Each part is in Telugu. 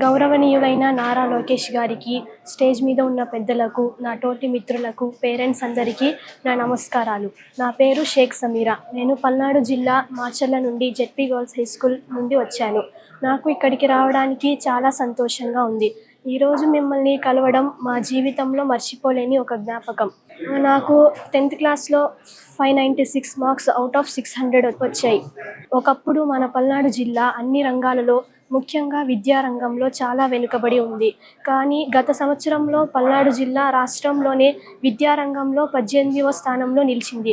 గౌరవనీయులైన నారా లోకేష్ గారికి, స్టేజ్ మీద ఉన్న పెద్దలకు, నా తోటి మిత్రులకు, పేరెంట్స్ అందరికీ నా నమస్కారాలు. నా పేరు షేక్ సమీరా. నేను పల్నాడు జిల్లా మాచర్ల నుండి జెడ్పీ గర్ల్స్ హై స్కూల్ నుండి వచ్చాను. నాకు ఇక్కడికి రావడానికి చాలా సంతోషంగా ఉంది. ఈరోజు మిమ్మల్ని కలవడం మా జీవితంలో మర్చిపోలేని ఒక జ్ఞాపకం. నాకు 10th క్లాస్లో 596 మార్క్స్ అవుట్ ఆఫ్ 600 వచ్చాయి. ఒకప్పుడు మన పల్నాడు జిల్లా అన్ని రంగాలలో, ముఖ్యంగా విద్యారంగంలో చాలా వెనుకబడి ఉంది. కానీ గత సంవత్సరంలో పల్నాడు జిల్లా రాష్ట్రంలోనే విద్యారంగంలో 18వ స్థానంలో నిలిచింది.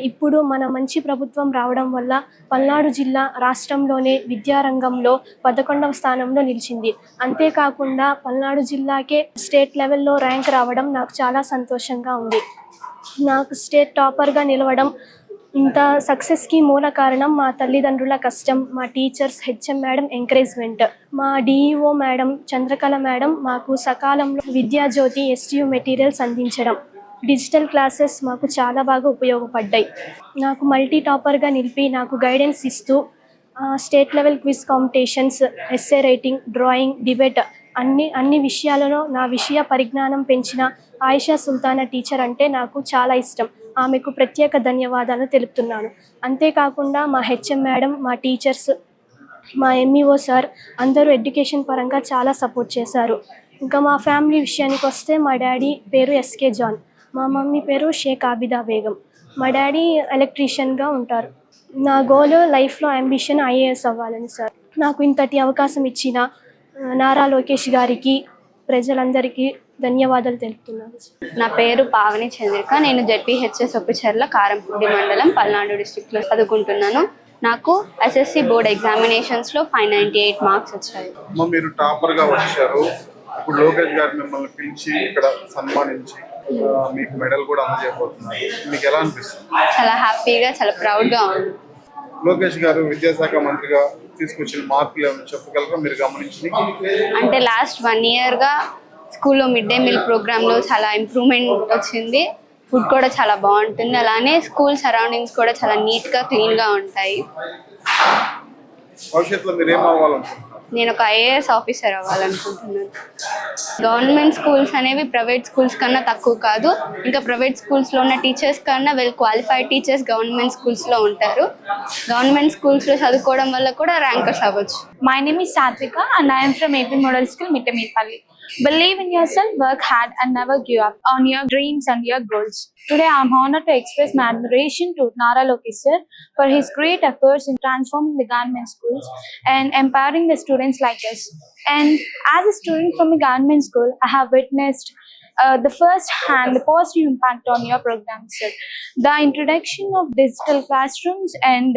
ఇప్పుడు మన మంచి ప్రభుత్వం రావడం వల్ల పల్నాడు జిల్లా రాష్ట్రంలోనే విద్యారంగంలో 11వ స్థానంలో నిలిచింది. అంతేకాకుండా పల్నాడు జిల్లాకే స్టేట్ లెవెల్లో ర్యాంక్ రావడం నాకు చాలా సంతోషంగా ఉంది. నాకు స్టేట్ టాపర్గా నిలవడం, ఇంత సక్సెస్కి మూల కారణం మా తల్లిదండ్రుల కష్టం, మా టీచర్స్, హెచ్ఎం మేడం ఎంకరేజ్మెంట్, మా డిఈఓ మేడం చంద్రకళ మేడం మాకు సకాలంలో విద్యాజ్యోతి ఎస్టీయూ మెటీరియల్స్ అందించడం, డిజిటల్ క్లాసెస్ మాకు చాలా బాగా ఉపయోగపడ్డాయి. నాకు మల్టీ టాపర్గా నిలిపి నాకు గైడెన్స్ ఇస్తూ state level quiz competitions, essay writing, drawing, debate అన్ని విషయాలలో నా విషయ పరిజ్ఞానం పెంచిన ఆయిషా సుల్తానా టీచర్ అంటే నాకు చాలా ఇష్టం. ఆమెకు ప్రత్యేక ధన్యవాదాలు తెలుపుతున్నాను. అంతేకాకుండా మా హెచ్ఎం మేడం, మా టీచర్స్, మా ఎంఈఓ సార్ అందరూ ఎడ్యుకేషన్ పరంగా చాలా సపోర్ట్ చేశారు. ఇంకా మా ఫ్యామిలీ విషయానికి వస్తే మా డాడీ పేరు ఎస్కే జాన్, మా మమ్మీ పేరు షేక్ ఆబిదా బేగం. మా డాడీ ఎలక్ట్రీషియన్గా ఉంటారు. నా గోల్ లైఫ్లో అంబిషన్ ఐఏఎస్ అవ్వాలని సార్. నాకు ఇంతటి అవకాశం ఇచ్చిన నారా లోకేష్ గారికి, ప్రజలందరికీ ధన్యవాదాలు తెలుపుతున్నాను. నా పేరు పావని చంద్రిక. నేను జెడ్పీహెచ్ఎస్ ఒప్పిచెర్ల కారంపూడి మండలం పల్నాడు డిస్ట్రిక్ట్లో చదువుకుంటున్నాను. నాకు ఎస్ఎస్సి బోర్డ్ ఎగ్జామినేషన్స్లో 598 మార్క్స్ వచ్చాయి. మీరు టాపర్గా వచ్చారు. ఇప్పుడు లోకేష్ గారు మిమ్మల్ని పిలిచి ఇక్కడ సన్మానించి మీకు మెడల్ కూడా అందజేయబోతున్నారు. మీకు ఎలా అనిపిస్తుంది? చాలా హ్యాపీగా, చాలా ప్రౌడ్గా ఉంది. లోకేష్ గారు విద్యాశాఖ మంత్రిగా తీసుకొచ్చిన మార్పులు ఏమైనా చెప్పగలరా మీరు గమనించి? అంటే లాస్ట్ 1 ఇయర్గా స్కూల్లో మిడ్ డే మీల్ ప్రోగ్రాంలో చాలా ఇంప్రూవ్మెంట్ వచ్చింది. ఫుడ్ కూడా చాలా బాగుంటుంది. అలానే స్కూల్ సరౌండింగ్స్ కూడా చాలా నీట్గా, క్లీన్గా ఉంటాయి. భవిష్యత్తులో మీరు ఏం అవ్వాలనుకుంటున్నారు? నేను ఒక ఐఏఎస్ ఆఫీసర్ అవ్వాలనుకుంటున్నాను. గవర్నమెంట్ స్కూల్స్ అనేవి ప్రైవేట్ స్కూల్స్ కన్నా తక్కువ కాదు. ఇంకా ప్రైవేట్ స్కూల్స్లో ఉన్న టీచర్స్ కన్నా వెల్ క్వాలిఫైడ్ టీచర్స్ గవర్నమెంట్ స్కూల్స్లో ఉంటారు. గవర్నమెంట్ స్కూల్స్లో చదువుకోవడం వల్ల కూడా ర్యాంకర్స్ అవ్వచ్చు. My name is Satvika and I am from AP Model School, Mittamirpalli. Believe in yourself, work hard and never give up on your dreams and your goals. Today I am honored to express my admiration to Nara Lokesh sir for his great efforts in transforming the government schools and empowering the students like us. And as a student from a government school, I have witnessed the first hand the positive impact on your program, sir. The introduction of digital classrooms and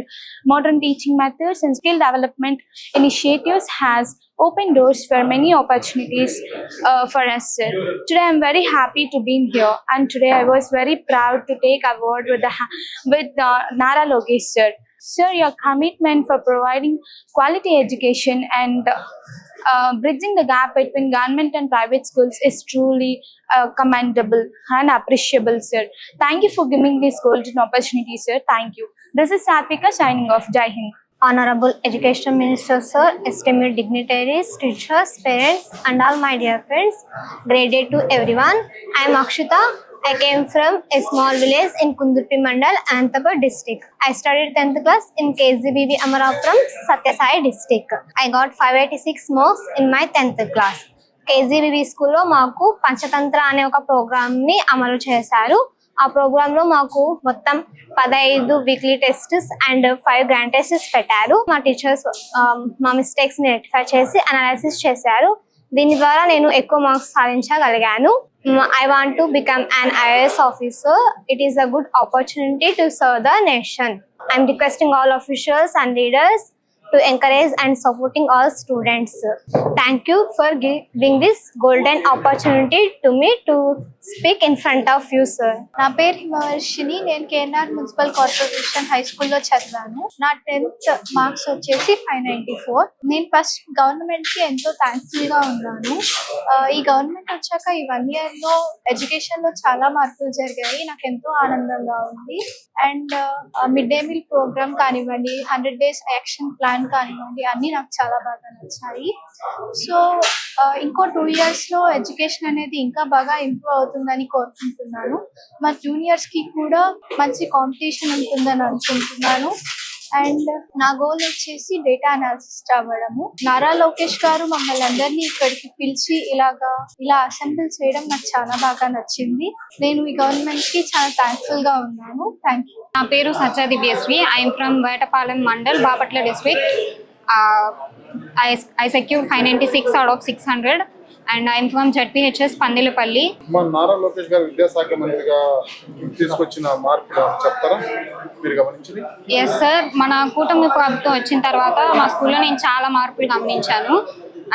modern teaching methods and skill development initiatives has opened doors for many opportunities for us, sir. Today I'm very happy to be here, and today I was very proud to take a word with Nara Lokesh sir. Sir, your commitment for providing quality education and bridging the gap between government and private schools is truly commendable and appreciable, sir. Thank you for giving this golden opportunity, sir. Thank you. This is Satvika signing off. Jai Hind. Honorable Education Minister sir, esteemed dignitaries, teachers, parents and all my dear friends, great day to everyone. I am Akshita. I came from a small village in Kundurpi Mandal, Anantapur district. I studied 10th class in KZBV Amarapuram, Satyasai district. I got 586 marks in my 10th class. KGBV స్కూల్లో మాకు పంచతంత్ర అనే ఒక ప్రోగ్రామ్ని అమలు చేశారు. ఆ ప్రోగ్రాంలో మాకు మొత్తం 15 weekly tests and 5 grand tests పెట్టారు. మా టీచర్స్ మా మిస్టేక్స్ని రెక్టిఫై చేసి అనాలిసిస్ చేశారు. దీని ద్వారా నేను ఎక్కువ marks సాధించగలిగాను. I want to become an IAS officer. It is a good opportunity to serve the nation. I am requesting all officials and leaders to encourage and supporting all students. Thank you for giving this golden opportunity to me to speak in front of you, sir. నా పేరు హిమవర్షిని. నేను కేఎన్ఆర్ మున్సిపల్ కార్పొరేషన్ హై స్కూల్లో చదివాను. నా 10th మార్క్స్ వచ్చేసి 594. నేను ఫస్ట్ గవర్నమెంట్కి ఎంతో థ్యాంక్ఫుల్గా ఉన్నాను. ఈ గవర్నమెంట్ వచ్చాక ఈ 1 ఇయర్లో ఎడ్యుకేషన్లో చాలా మార్పులు జరిగాయి. నాకు ఎంతో ఆనందంగా ఉంది. And mid day meal program కానివ్వండి, 100 days యాక్షన్ ప్లాన్ ప్లాన్ కానివ్వండి అన్నీ నాకు చాలా బాగా నచ్చాయి. సో ఇంకో 2 yearsలో ఎడ్యుకేషన్ అనేది ఇంకా బాగా ఇంప్రూవ్ అవుతుందని కోరుకుంటున్నాను. మా జూనియర్స్కి కూడా మంచి కాంపిటీషన్ ఉంటుందని అనుకుంటున్నాను. అండ్ నా గోల్ వచ్చేసి డేటా అనాలిసిస్ట్ అవ్వడము. నారా లోకేష్ గారు మమ్మల్ని అందరినీ ఇక్కడికి పిలిచి ఇలా అసెంబ్లీ చేయడం నాకు చాలా బాగా నచ్చింది. నేను ఈ గవర్నమెంట్ కి చాలా థ్యాంక్ఫుల్ గా ఉన్నాను. Thank you. నా పేరు Satyadi BSV. I'm from Vetapalem mandal, Bapatla district. I secured 596 out of 600 and I am from ZPHS Pandillapalli. మన నారా లోకేష్ గారు విద్యాశాఖ మంత్రిగా తీసుకొచ్చిన మార్పులు చెప్తారా మీరు గమనించింది? ఎస్ సార్, మన కూటమి ప్రభుత్వం వచ్చిన తర్వాత మా స్కూల్లో నేను చాలా మార్పులు గమనించాను.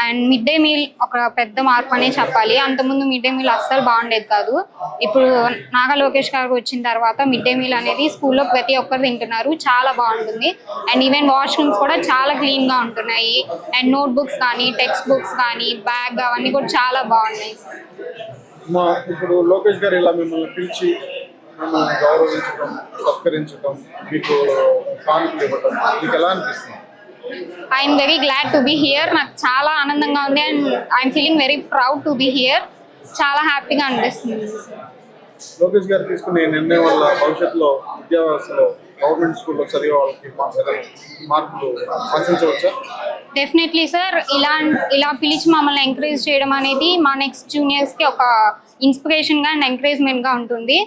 అండ్ మిడ్ డే మీల్ ఒక పెద్ద మార్పు అనే చెప్పాలి. అంతకుముందు మిడ్ డే మీల్ అస్సలు బాగుండేది కాదు. ఇప్పుడు నాగా లోకేష్ గారు వచ్చిన తర్వాత మిడ్ డే మీల్ అనేది స్కూల్లో ప్రతి ఒక్కరు తింటున్నారు, చాలా బాగుంటుంది. అండ్ ఈవెన్ వాష్రూమ్స్ కూడా చాలా క్లీన్గా ఉంటున్నాయి. అండ్ నోట్ బుక్స్ కానీ, టెక్స్ట్ బుక్స్ కానీ, బ్యాగ్ అవన్నీ కూడా చాలా బాగున్నాయి. ఇప్పుడు లోకేష్ గారు ఇలా మిమ్మల్ని పిలిచి మిమ్మల్ని గౌరవించడం, సత్కరించడం, మీకు కానుకలు ఇవ్వడం మీకు ఎలా అనిపిస్తుంది? I'm very glad to be here. నాకు చాలా ఆనందంగా ఉంది and I'm feeling very proud to be here. చాలా హ్యాపీగా అనిపిస్తుంది. లోకేష్ గారు తీసుకునే నిర్ణయం వల్ల భవిష్యత్తులో విద్యా వ్యవస్థలో గవర్నమెంట్ స్కూల్లో చదివే వాళ్ళకి మార్పులు ఆశించవచ్చా? Definitely sir. ఇలా పిలిచి మమ్మల్ని ఎంకరేజ్ చేయడం అనేది మా నెక్స్ట్ జూనియర్స్కి ఒక ఇన్స్పిరేషన్గా అండ్ ఎంకరేజ్మెంట్గా ఉంటుంది.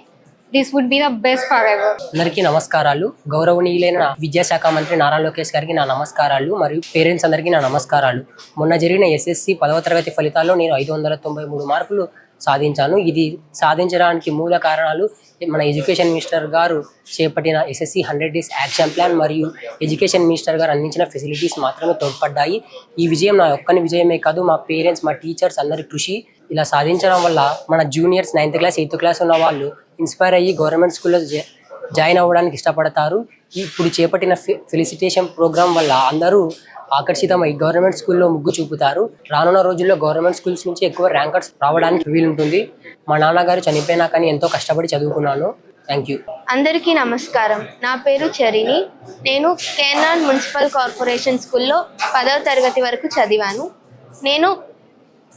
This would be the best forever. అందరికీ నమస్కారాలు. గౌరవనీయులైన విద్యాశాఖ మంత్రి నారా లోకేష్ గారికి నా నమస్కారాలు మరియు పేరెంట్స్ అందరికీ నా నమస్కారాలు. మొన్న జరిగిన SSC 10వ తరగతి ఫలితాల్లో నేను 593 మార్కులు సాధించాను. ఇది సాధించడానికి మూల కారణాలు మన ఎడ్యుకేషన్ మినిస్టర్ గారు చేపట్టిన SSC 100 Days యాక్షన్ ప్లాన్ మరియు ఎడ్యుకేషన్ మినిస్టర్ గారు అందించిన ఫెసిలిటీస్ మాత్రమే తోడ్పడ్డాయి. ఈ విజయం నా ఒక్కని విజయమే కాదు, మా పేరెంట్స్, మా టీచర్స్ అందరి కృషి. ఇలా సాధించడం వల్ల మన juniors 9th class 8th class ఉన్న వాళ్ళు ఇన్స్పైర్ అయ్యి గవర్నమెంట్ స్కూల్లో జాయిన్ అవ్వడానికి ఇష్టపడతారు. ఇప్పుడు చేపట్టిన ఫెలిసిటేషన్ ప్రోగ్రామ్ వల్ల అందరూ ఆకర్షితమై గవర్నమెంట్ స్కూల్లో ముగ్గు చూపుతారు. రానున్న రోజుల్లో గవర్నమెంట్ స్కూల్స్ నుంచి ఎక్కువ ర్యాంకర్స్ రావడానికి వీలుంటుంది. మా నాన్నగారు చనిపోయినా కానీ ఎంతో కష్టపడి చదువుకున్నాను. Thank you. అందరికీ నమస్కారం. నా పేరు చరిణి. నేను కేఎన్ఆర్ మున్సిపల్ కార్పొరేషన్ స్కూల్లో 10వ తరగతి వరకు చదివాను. నేను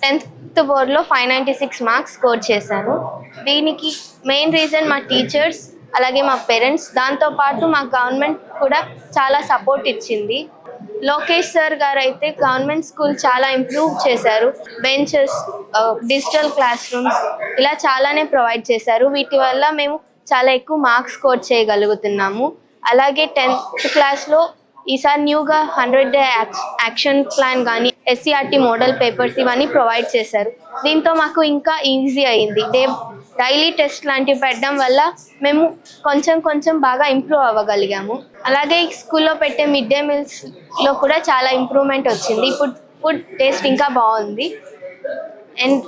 10th బోర్డ్లో 596 మార్క్స్ స్కోర్ చేశాను. దీనికి మెయిన్ రీజన్ మా టీచర్స్, అలాగే మా పేరెంట్స్, దాంతోపాటు మా గవర్నమెంట్ కూడా చాలా సపోర్ట్ ఇచ్చింది. లోకేష్ సార్ గారు అయితే గవర్నమెంట్ స్కూల్ చాలా ఇంప్రూవ్ చేశారు. బెంచెస్, డిజిటల్ క్లాస్ రూమ్స్ ఇలా చాలానే ప్రొవైడ్ చేశారు. వీటి వల్ల మేము చాలా ఎక్కువ మార్క్స్ స్కోర్ చేయగలుగుతున్నాము. అలాగే 10th క్లాస్లో ఈసారి న్యూగా 100 Day యాక్షన్ ప్లాన్ కానీ, SCRT మోడల్ పేపర్స్ ఇవన్నీ ప్రొవైడ్ చేశారు. దీంతో మాకు ఇంకా ఈజీ అయింది. డైలీ టెస్ట్ లాంటివి పెట్టడం వల్ల మేము కొంచెం బాగా ఇంప్రూవ్ అవ్వగలిగాము. అలాగే స్కూల్లో పెట్టే మిడ్ డే మీల్స్లో కూడా చాలా ఇంప్రూవ్మెంట్ వచ్చింది. ఇప్పుడు ఫుడ్ టేస్ట్ ఇంకా బాగుంది. అండ్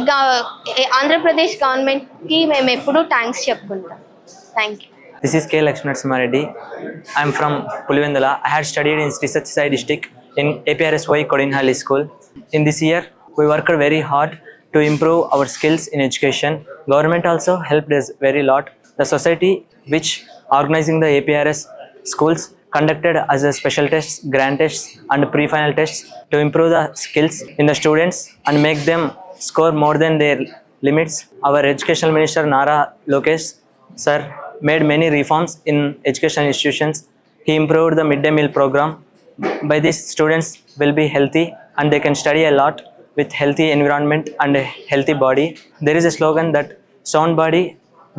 ఇక ఆంధ్రప్రదేశ్ గవర్నమెంట్కి మేము ఎప్పుడూ థ్యాంక్స్ చెప్పుకుంటాం. Thank you. This is K. Lakshmanarayareddy. I am from Pulivendula. I had studied in Sri Sathya Sai district in APRSY Kodinhalli school. In this year, we worked very hard to improve our skills in education. Government also helped us very lot. The society which organizing the APRS schools conducted as a special tests, grand tests and pre-final tests to improve the skills in the students and make them score more than their limits. Our educational minister Nara Lokesh sir made many reforms in education institutions. He improved the midday meal program. By this, students will be healthy and they can study a lot with healthy environment and a healthy body. There is a slogan that sound body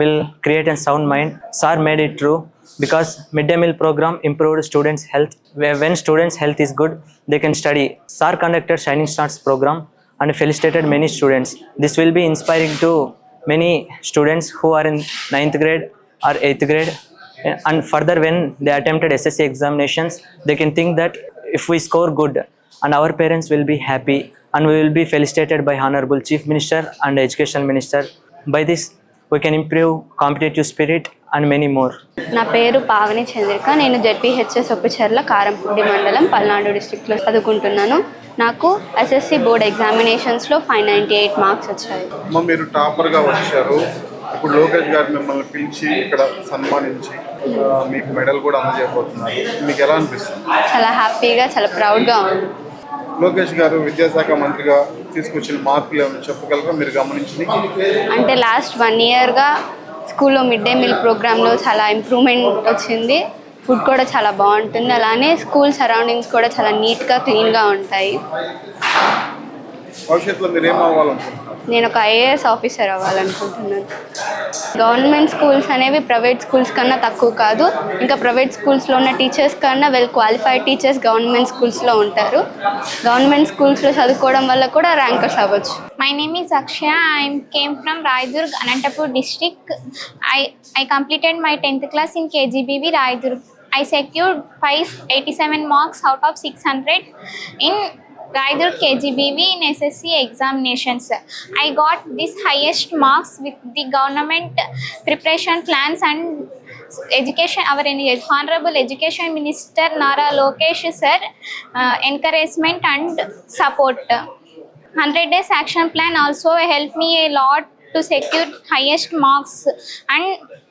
will create a sound mind. Sir made it true because midday meal program improved students' health. When students' health is good, they can study. Sir conducted Shining Stars program and felicitated many students. This will be inspiring to many students who are in 9th grade or 8th grade, and further when they attempted SSC examinations, they can think that if we score good and our parents will be happy and we will be felicitated by Honorable Chief Minister and Education Minister. By this, we can improve competitive spirit and many more. నా పేరు పావని చంద్రిక. నేను ZPHS ఒప్పుచెర్ల కారంపూడి మండలం పల్నాడు డిస్ట్రిక్ట్లో చదువుకుంటున్నాను. నాకు SSC బోర్డ్ ఎగ్జామినేషన్స్లో 598 మార్క్స్ వచ్చాయి. మీరు టాపర్గా వచ్చారు. ఇప్పుడు లోకేష్ గారు మిమ్మల్ని పిలిచి ఇక్కడ సన్మానించి మీకు మెడల్ కూడా అందజేయబోతున్నారు. మీకు ఎలా అనిపిస్తుంది? చాలా హ్యాపీగా, చాలా ప్రౌడ్గా ఉంది. లోకేష్ గారు విద్యాశాఖ మంత్రిగా తీసుకొచ్చిన మార్పులు ఏమైనా చెప్పగలరా మీరు గమనించి? అంటే లాస్ట్ 1 ఇయర్గా స్కూల్లో మిడ్ డే మీల్ ప్రోగ్రాంలో చాలా ఇంప్రూవ్మెంట్ వచ్చింది. ఫుడ్ కూడా చాలా బాగుంటుంది. అలానే స్కూల్ సరౌండింగ్స్ కూడా చాలా నీట్గా, క్లీన్గా ఉంటాయి. భవిష్యత్తులో మీరు ఏం అవ్వాలనుకుంటున్నారు? నేను ఒక ఐఏఎస్ ఆఫీసర్ అవ్వాలనుకుంటున్నాను. గవర్నమెంట్ స్కూల్స్ అనేవి ప్రైవేట్ స్కూల్స్ కన్నా తక్కువ కాదు. ఇంకా ప్రైవేట్ స్కూల్స్లో ఉన్న టీచర్స్ కన్నా వెల్ క్వాలిఫైడ్ టీచర్స్ గవర్నమెంట్ స్కూల్స్లో ఉంటారు. గవర్నమెంట్ స్కూల్స్లో చదువుకోవడం వల్ల కూడా ర్యాంకర్స్ అవ్వచ్చు. My name is Akshaya. I came from Raidurg, Anantapur district. I completed my 10th class in KGBV Raidurg. I secured 587 marks out of 600 in Raidurg KGBV in SSC examinations. I got this highest marks with the government preparation plans and education. Our Honorable Education Minister Nara Lokesh sir encouragement and support. 100 days action plan also helped me a lot to secure highest marks, and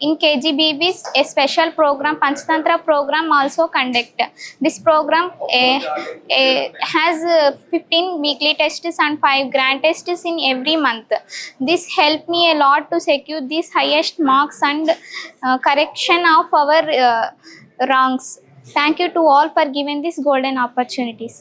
in KGBV's a special program, Panchtantra program also conduct. This program has 15 weekly tests and 5 grand tests in every month. This helped me a lot to secure these highest marks and correction of our wrongs. Thank you to all for giving these golden opportunities.